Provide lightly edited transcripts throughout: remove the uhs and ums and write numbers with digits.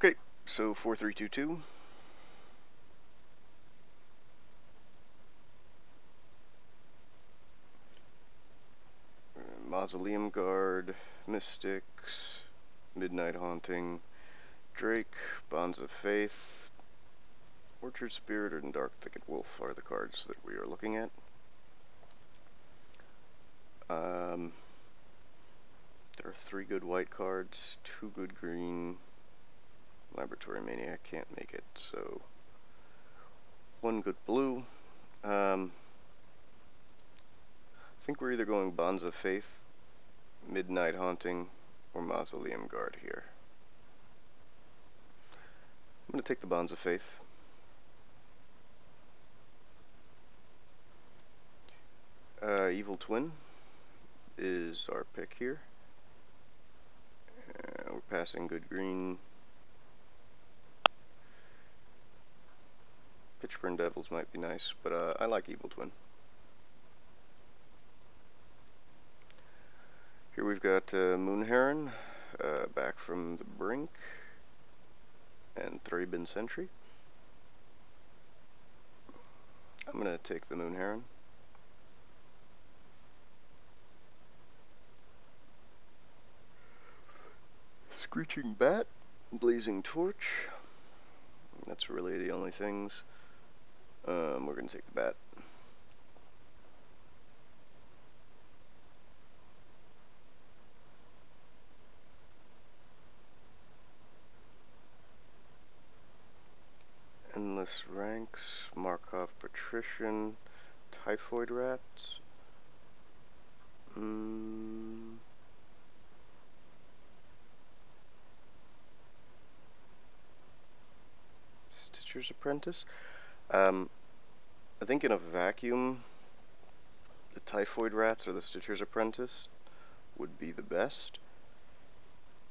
Okay, so 4322. Mausoleum Guard, Mystics, Midnight Haunting, Drake, Bonds of Faith, Orchard Spirit, and Dark Thicket Wolf are the cards that we are looking at. There are 3 good white cards, 2 good green. Laboratory Maniac can't make it, so 1 good blue. I think we're either going Bonds of Faith, Midnight Haunting, or Mausoleum Guard here. I'm going to take the Bonds of Faith. Evil Twin is our pick here. We're passing good green. Pitchburn Devils might be nice, but I like Evil Twin. Here we've got Moon Heron, back from the brink, and Thraben Sentry. I'm going to take the Moon Heron. Screeching Bat, Blazing Torch. That's really the only things. We're going to take the Bat. Endless Ranks, Markov Patrician, Typhoid Rats. Stitcher's Apprentice. I think in a vacuum, the Typhoid Rats or the Stitcher's Apprentice would be the best.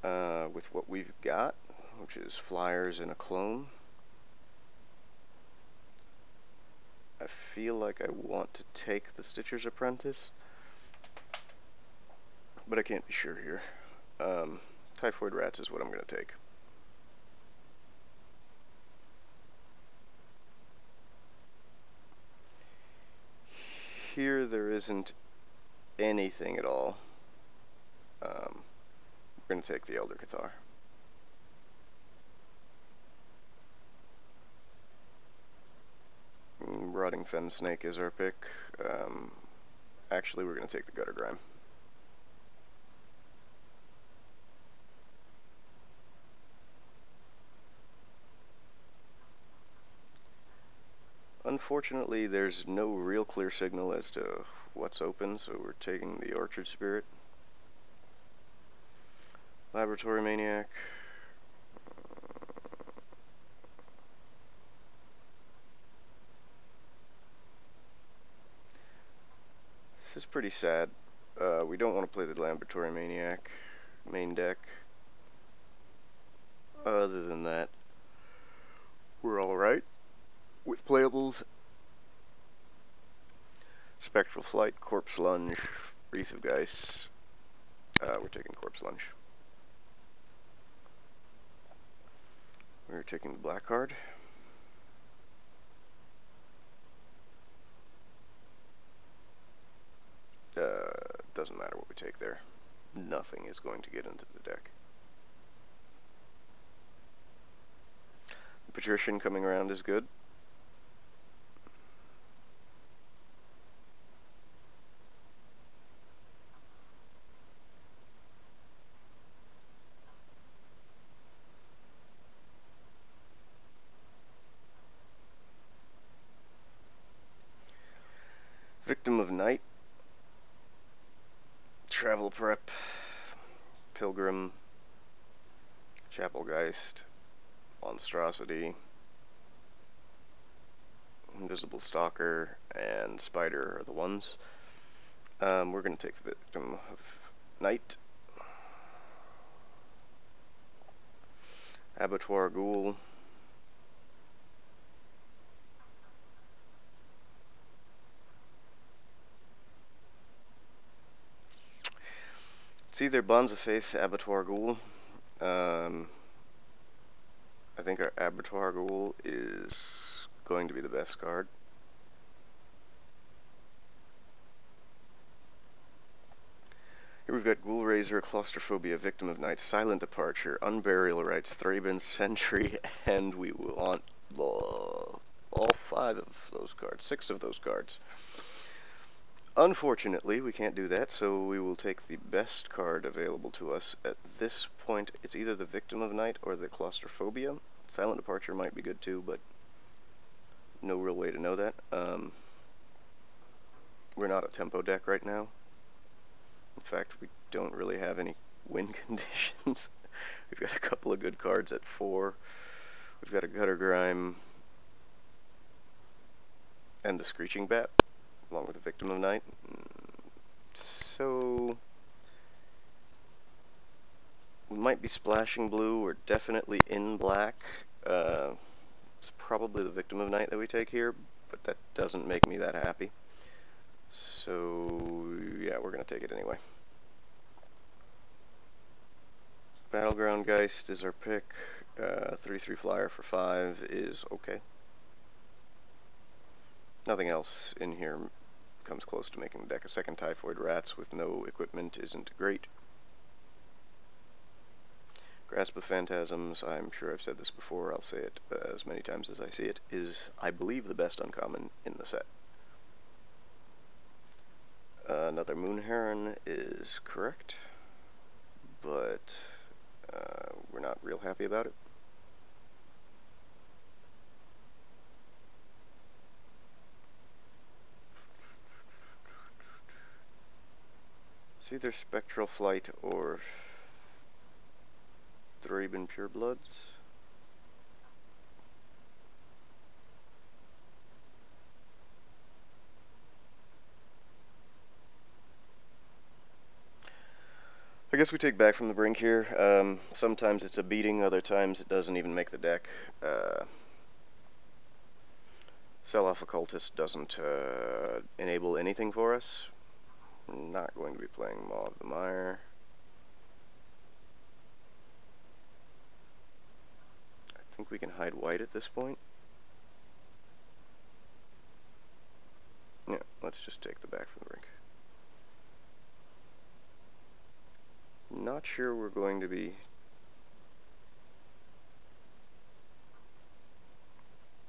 With what we've got, which is flyers and a clone. I feel like I want to take the Stitcher's Apprentice, but I can't be sure here. Typhoid Rats is what I'm going to take. Here there isn't anything at all. We're going to take the Elder Cathar. Rotting Fen Snake is our pick. Actually, we're going to take the Gutter Grime. Unfortunately, there's no real clear signal as to what's open, so we're taking the Orchard Spirit. Laboratory Maniac. This is pretty sad. We don't want to play the Laboratory Maniac main deck. Other than that, we're alright with playables. Spectral Flight, Corpse Lunge, Wreath of Geist. We're taking Corpse Lunge. We're taking the black card. Doesn't matter what we take there. Nothing is going to get into the deck. The Patrician coming around is good. Victim of Night. Travel Prep. Pilgrim. Chapelgeist. Monstrosity. Invisible Stalker and Spider are the ones. We're going to take the Victim of Night. Abattoir Ghoul. It's either Bonds of Faith, Abattoir Ghoul. think our Abattoir Ghoul is going to be the best card. Here we've got Ghoul Raiser, Claustrophobia, Victim of Night, Silent Departure, Unburial Rites, Thraben, Sentry, and we want all 5 of those cards, 6 of those cards. Unfortunately, we can't do that, so we will take the best card available to us at this point. It's either the Victim of Night or the Claustrophobia. Silent Departure might be good too, but no real way to know that. We're not a tempo deck right now. In fact, we don't really have any win conditions. We've got a couple of good cards at 4. We've got a Gutter Grime and the Screeching Bat, along with the Victim of Night. So we might be splashing blue. We're definitely in black. It's probably the Victim of Night that we take here, but that doesn't make me that happy. So yeah, we're gonna take it anyway. Battleground Geist is our pick. 3/3 flyer for 5 is okay. Nothing else in here comes close to making the deck. A second Typhoid Rats with no equipment isn't great. Grasp of Phantasms, I'm sure I've said this before, I'll say it as many times as I see it, is, I believe, the best uncommon in the set. Another Moon Heron is correct, but we're not real happy about it. It's either Spectral Flight or Thraben Purebloods. I guess we take Back from the Brink here. Sometimes it's a beating, other times it doesn't even make the deck. Sell-Off Occultist doesn't enable anything for us. We're not going to be playing Maw of the Mire. I think we can hide white at this point. Yeah, let's just take the Back from the Brink. Not sure we're going to be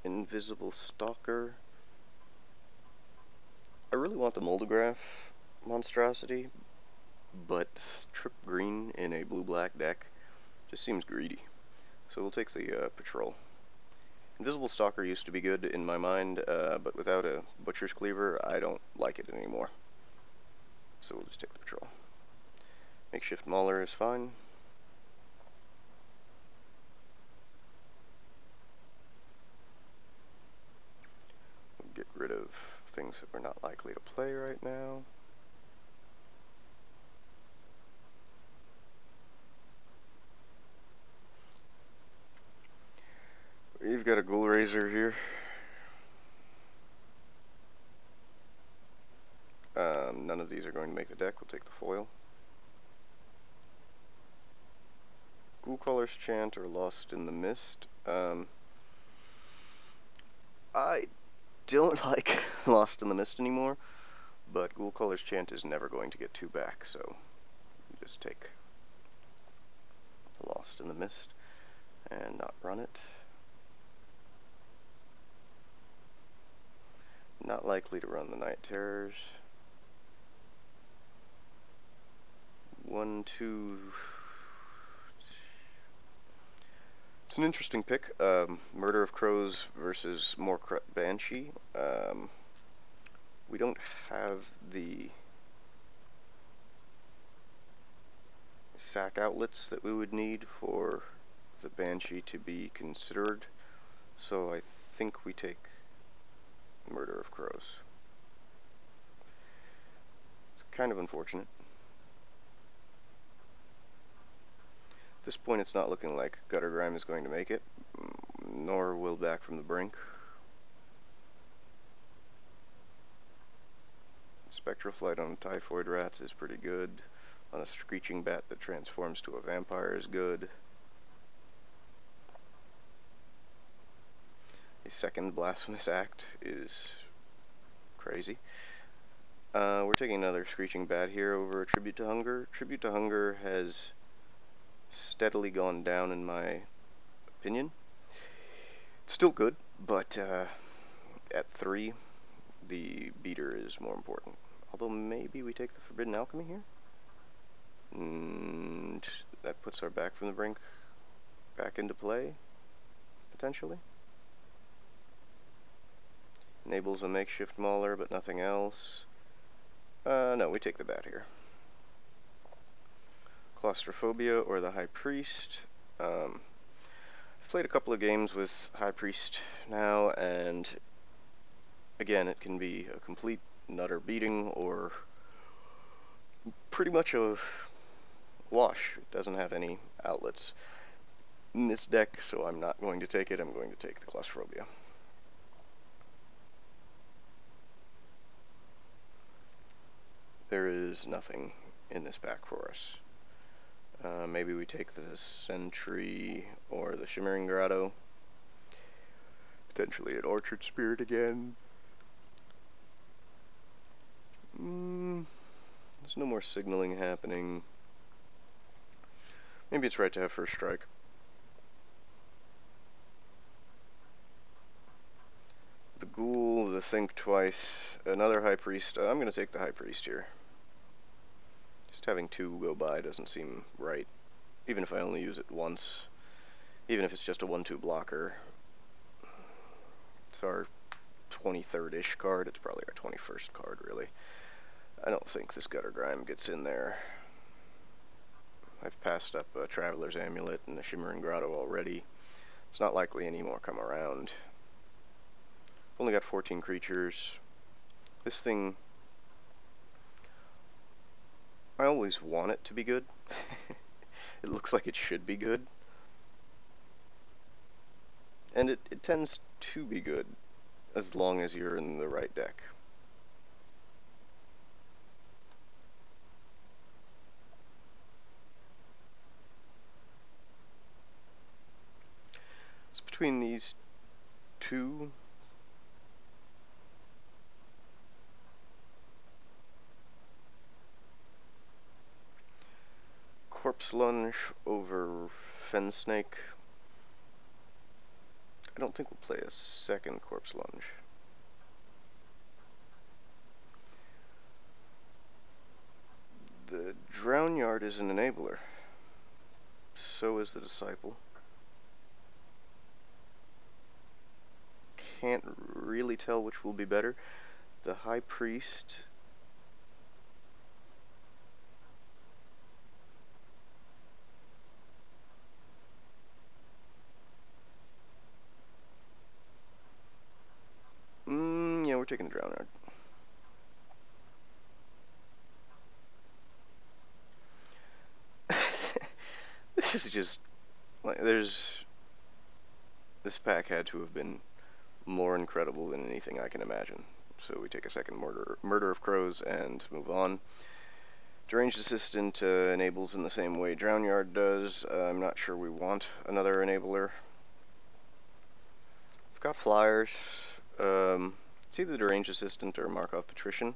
Invisible Stalker. I really want the Moldograph monstrosity, but trip green in a blue-black deck just seems greedy. So we'll take the Patrol. Invisible Stalker used to be good in my mind, but without a Butcher's Cleaver, I don't like it anymore. So we'll just take the Patrol. Makeshift Mauler is fine. We'll get rid of things that we're not likely to play right now. We've got a Ghoul Raiser here. None of these are going to make the deck. We'll take the foil. Ghoul Caller's Chant or Lost in the Mist. I don't like Lost in the Mist anymore, but Ghoul Caller's Chant is never going to get 2 back, so we just take Lost in the Mist and not run it. Not likely to run the Night Terrors. 1, 2... It's an interesting pick. Murder of Crows versus Morkrut Banshee. We don't have the sack outlets that we would need for the Banshee to be considered, so I think we take Murder of Crows. It's kind of unfortunate. At this point, it's not looking like Gutter Grime is going to make it, nor will Back from the Brink. Spectral Flight on Typhoid Rats is pretty good. On a Screeching Bat that transforms to a vampire is good. a second blasphemous act is crazy. We're taking another Screeching Bat here over a Tribute to Hunger. Tribute to Hunger has steadily gone down in my opinion. It's still good, but at 3, the beater is more important. Although maybe we take the Forbidden Alchemy here? And that puts our Back from the Brink back into play, potentially. Enables a makeshift Mauler, but nothing else. No, we take the Bat here. Claustrophobia or the High Priest. I've played a couple of games with High Priest now, and again, it can be a complete nutter beating or pretty much a wash. It doesn't have any outlets in this deck, so I'm not going to take it. I'm going to take the Claustrophobia. There is nothing in this pack for us. Maybe we take the Sentry or the Shimmering Grotto. Potentially an Orchard Spirit again. There's no more signaling happening. Maybe it's right to have first strike. The Ghoul, the Think Twice, another High Priest. I'm going to take the High Priest here. Just having 2 go by doesn't seem right, even if I only use it once. Even if it's just a 1/2 blocker. It's our 23rd-ish card. It's probably our 21st card, really. I don't think this Gutter Grime gets in there. I've passed up a Traveler's Amulet and a Shimmering Grotto already. It's not likely any more come around. Only got 14 creatures. This thing, I always want it to be good. It looks like it should be good. And it tends to be good as long as you're in the right deck. It's between these 2. Corpse Lunge over Fen Snake. I don't think we'll play a second Corpse Lunge. The Drown Yard is an enabler. So is the Disciple. Can't really tell which will be better. The High Priest. Yeah, we're taking the Drown Yard. This is just like this pack had to have been more incredible than anything I can imagine. So we take a second Murder of Crows and move on. Deranged Assistant enables in the same way Drown Yard does. I'm not sure we want another enabler. We've got flyers. It's either Deranged Assistant or Markov Patrician.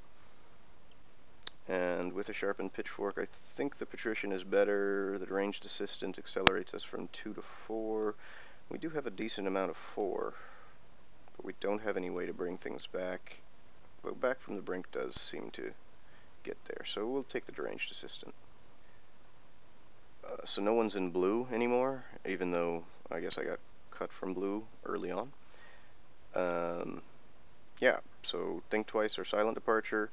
And with a Sharpened Pitchfork, I think the Patrician is better. The Deranged Assistant accelerates us from 2 to 4. We do have a decent amount of 4, but we don't have any way to bring things back. Though Back from the Brink does seem to get there, so we'll take the Deranged Assistant. So no one's in blue anymore, even though I guess I got cut from blue early on. Yeah, so Think Twice or Silent Departure.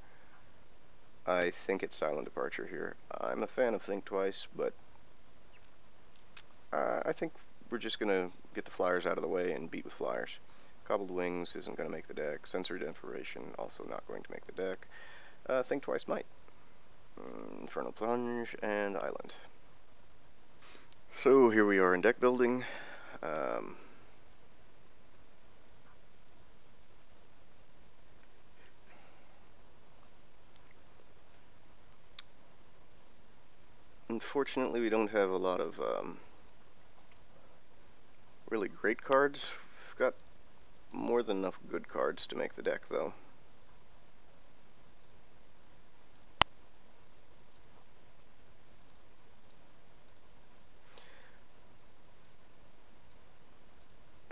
I think it's Silent Departure here. I'm a fan of Think Twice, but I think we're just going to get the flyers out of the way and beat with flyers. Cobbled Wings isn't going to make the deck. Sensory Deprivation also not going to make the deck. Think Twice might. Infernal Plunge and Island. So here we are in deck building. Unfortunately, we don't have a lot of really great cards. We've got more than enough good cards to make the deck, though.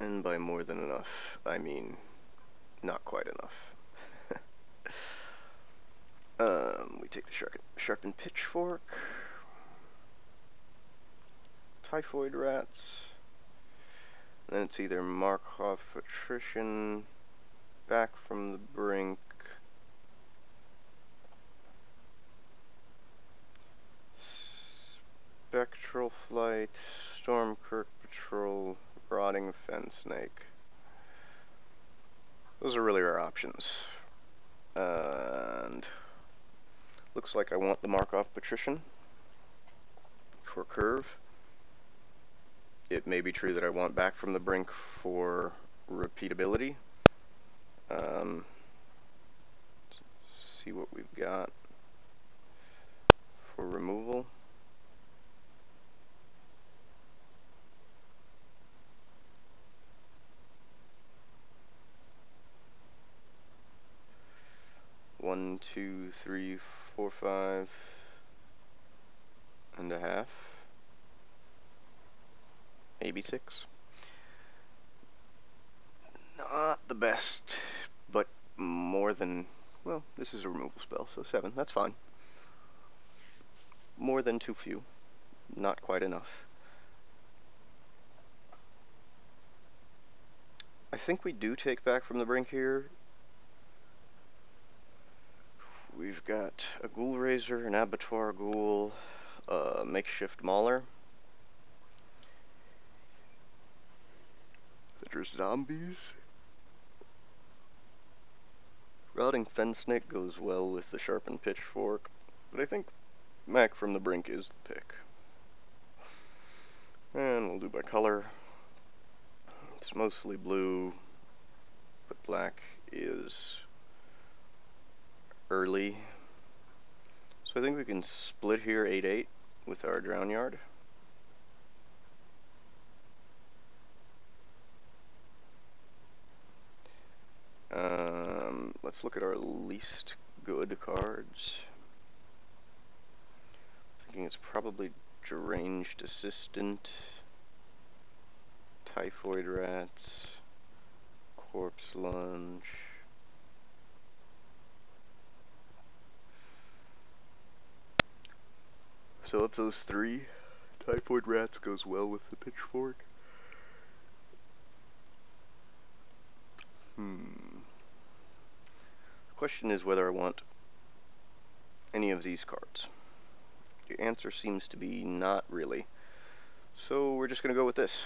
And by more than enough, I mean not quite enough. We take the sharpened pitchfork, typhoid rats, and then it's either Markov attrition, back from the brink, spectral flight, Stormkirk patrol, rotting fen snake. Those are really our options. And looks like I want the Markov patrician for curve. It may be true that I want back from the brink for repeatability. See what we've got for removal. One, two, three, four, 5 and a half. Maybe 6. Not the best, but more than, well, this is a removal spell, so 7, that's fine. More than too few, not quite enough. I think we do take back from the brink here. We've got a Ghoul Raiser, an Abattoir Ghoul, a makeshift Mauler. There's zombies. Rotting Fen Snake goes well with the sharpened pitchfork, but I think Mac from the brink is the pick. And we'll do by color. It's mostly blue, but black is early. So I think we can split here 8-8 with our Drown Yard. Let's look at our least good cards. Thinking it's probably Deranged Assistant, Typhoid Rats, Corpse Lunge. So of those 3, Typhoid Rats goes well with the pitchfork. The question is whether I want any of these cards. The answer seems to be not really. So we're just going to go with this.